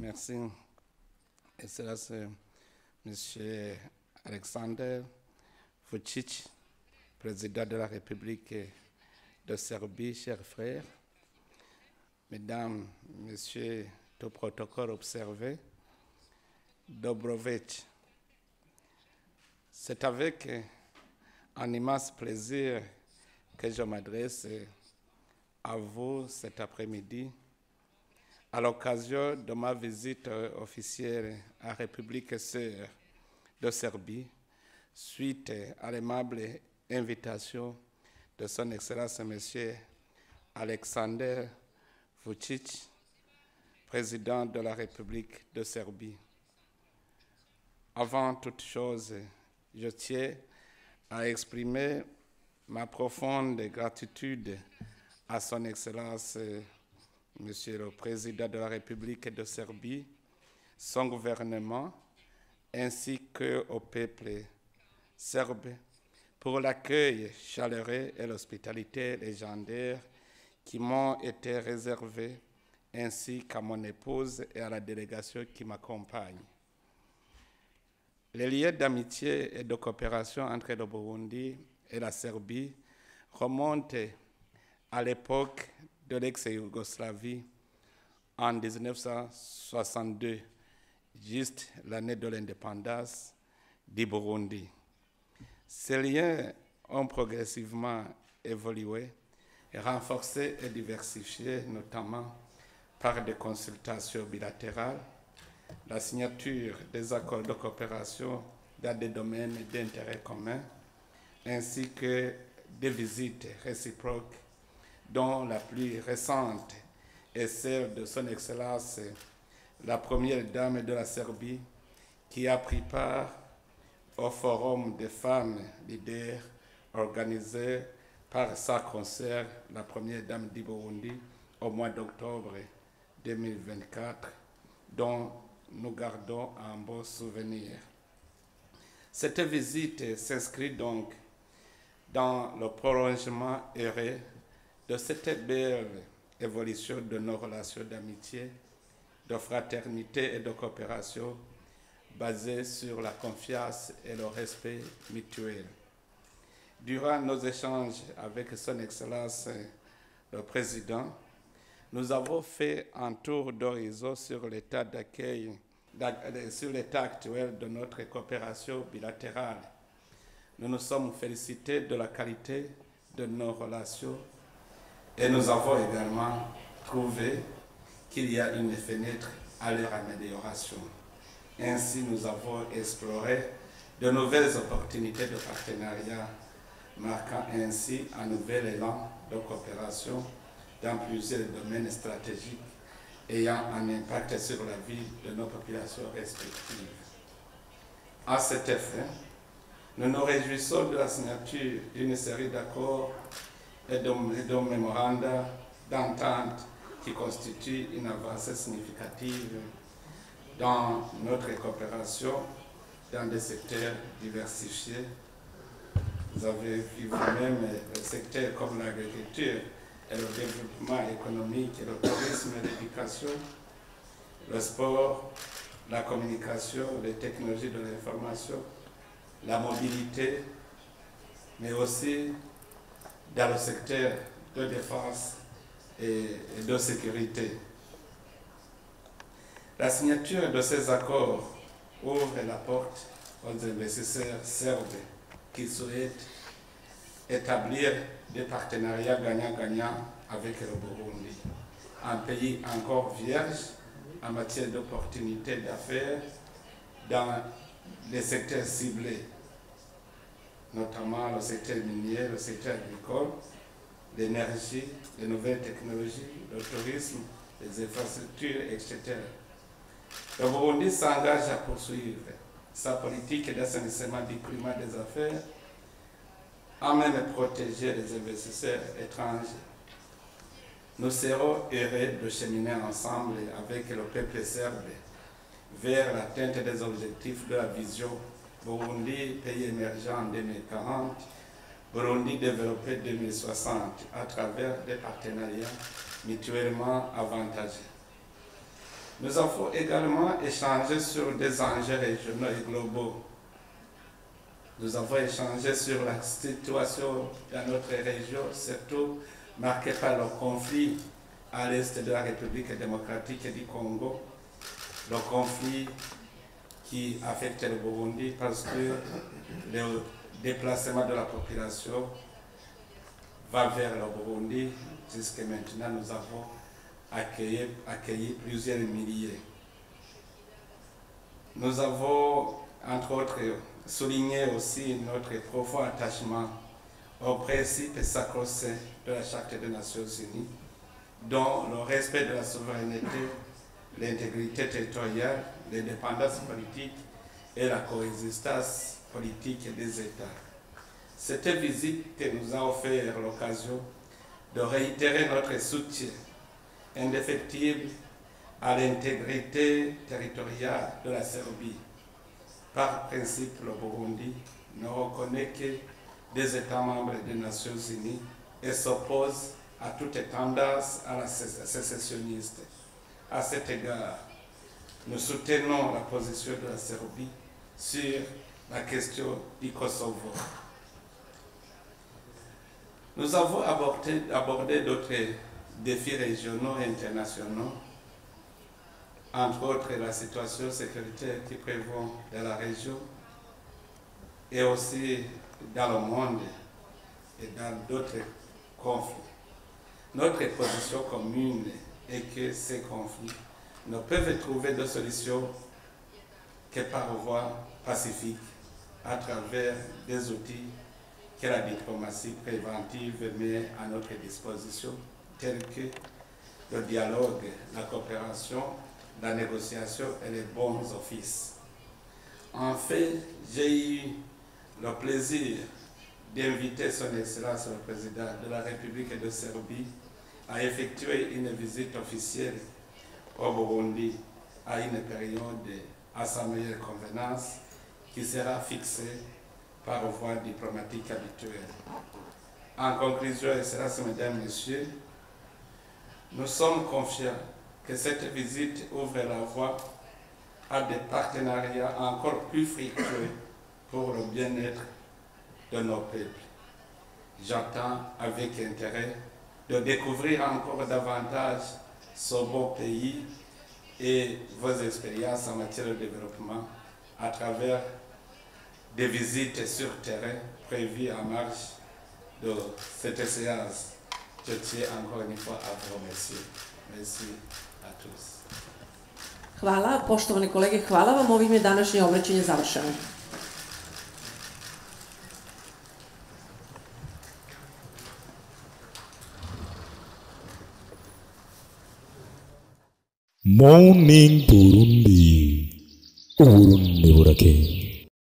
Merci. Excellence, Monsieur Alexander Vučić, président de la République de Serbie, chers frères, Mesdames, Messieurs, tout protocole observé, Dobrovic. C'est avec un immense plaisir que je m'adresse à vous cet après-midi à l'occasion de ma visite officielle à la République sœur de Serbie, suite à l'aimable invitation de son Excellence M. Alexander Vučić, président de la République de Serbie. Avant toute chose, je tiens à exprimer ma profonde gratitude à son Excellence Monsieur le Président de la République de Serbie, son gouvernement, ainsi qu'au peuple serbe pour l'accueil chaleureux et l'hospitalité légendaire qui m'ont été réservés, ainsi qu'à mon épouse et à la délégation qui m'accompagne. Les liens d'amitié et de coopération entre le Burundi et la Serbie remontent à l'époque de l'ex-Yougoslavie en 1962, juste l'année de l'indépendance du Burundi. Ces liens ont progressivement évolué, renforcés et diversifiés, notamment par des consultations bilatérales, la signature des accords de coopération dans des domaines d'intérêt commun, ainsi que des visites réciproques, dont la plus récente est celle de son Excellence, la première dame de la Serbie, qui a pris part au Forum des femmes leaders organisé par sa consœur, la première dame du Burundi, au mois d'octobre 2024, dont nous gardons un beau souvenir. Cette visite s'inscrit donc dans le prolongement heureux de cette belle évolution de nos relations d'amitié, de fraternité et de coopération basées sur la confiance et le respect mutuel. Durant nos échanges avec son Excellence le Président, nous avons fait un tour d'horizon sur l'état d'accueil, sur l'état actuel de notre coopération bilatérale. Nous nous sommes félicités de la qualité de nos relations et nous avons également trouvé qu'il y a une fenêtre à leur amélioration. Ainsi, nous avons exploré de nouvelles opportunités de partenariat, marquant ainsi un nouvel élan de coopération dans plusieurs domaines stratégiques ayant un impact sur la vie de nos populations respectives. À cet effet, nous nous réjouissons de la signature d'une série d'accords et de mémoranda d'entente qui constituent une avancée significative dans notre coopération dans des secteurs diversifiés. Vous avez vu vous-même le secteur comme l'agriculture et le développement économique, et le tourisme et l'éducation, le sport, la communication, les technologies de l'information, la mobilité, mais aussi dans le secteur de défense et de sécurité. La signature de ces accords ouvre la porte aux investisseurs serbes qui souhaitent établir des partenariats gagnant-gagnant avec le Burundi, un pays encore vierge en matière d'opportunités d'affaires dans les secteurs ciblés, notamment le secteur minier, le secteur agricole, l'énergie, les nouvelles technologies, le tourisme, les infrastructures, etc. Le Burundi s'engage à poursuivre sa politique d'assainissement du climat des affaires, à même protéger les investisseurs étrangers. Nous serons heureux de cheminer ensemble avec le peuple serbe vers l'atteinte des objectifs de la vision Burundi, pays émergent en 2040, Burundi développé 2060 à travers des partenariats mutuellement avantageux. Nous avons également échangé sur des enjeux régionaux et globaux. Nous avons échangé sur la situation dans notre région, surtout marquée par le conflit à l'est de la République démocratique du Congo, le conflit qui affecte le Burundi parce que le déplacement de la population va vers le Burundi. Jusqu'à maintenant, nous avons accueilli plusieurs milliers. Nous avons, entre autres, souligné aussi notre profond attachement aux principes sacro-saints de la Charte des Nations Unies, dont le respect de la souveraineté, l'intégrité territoriale, l'indépendance politique et la coexistence politique des États. Cette visite nous a offert l'occasion de réitérer notre soutien indéfectible à l'intégrité territoriale de la Serbie. Par principe, le Burundi ne reconnaît que des États membres des Nations Unies et s'oppose à toute tendance à la sécessionniste. À cet égard, nous soutenons la position de la Serbie sur la question du Kosovo. Nous avons abordé d'autres défis régionaux et internationaux, entre autres la situation sécuritaire qui prévaut dans la région et aussi dans le monde et dans d'autres conflits. Notre position commune est que ces conflits ne peuvent trouver de solution que par voie pacifique à travers des outils que la diplomatie préventive met à notre disposition, tels que le dialogue, la coopération, la négociation et les bons offices. En fait, j'ai eu le plaisir d'inviter son Excellence le Président de la République de Serbie à effectuer une visite officielle au Burundi à une période à sa meilleure convenance qui sera fixée par voie diplomatique habituelle. En conclusion, Excellences, Mesdames, Messieurs, nous sommes confiants que cette visite ouvre la voie à des partenariats encore plus fructueux pour le bien-être de nos peuples. J'attends avec intérêt de découvrir encore davantage ce beau pays et vos expériences en matière de développement à travers des visites sur terrain prévues en marge de cette séance. Je tiens encore une fois à vous remercier. Merci à tous. Hvala, poštovani kolege, hvala vam. Ovim je današnje obraćanje završeno. Morning Burundi, Uburundi burake.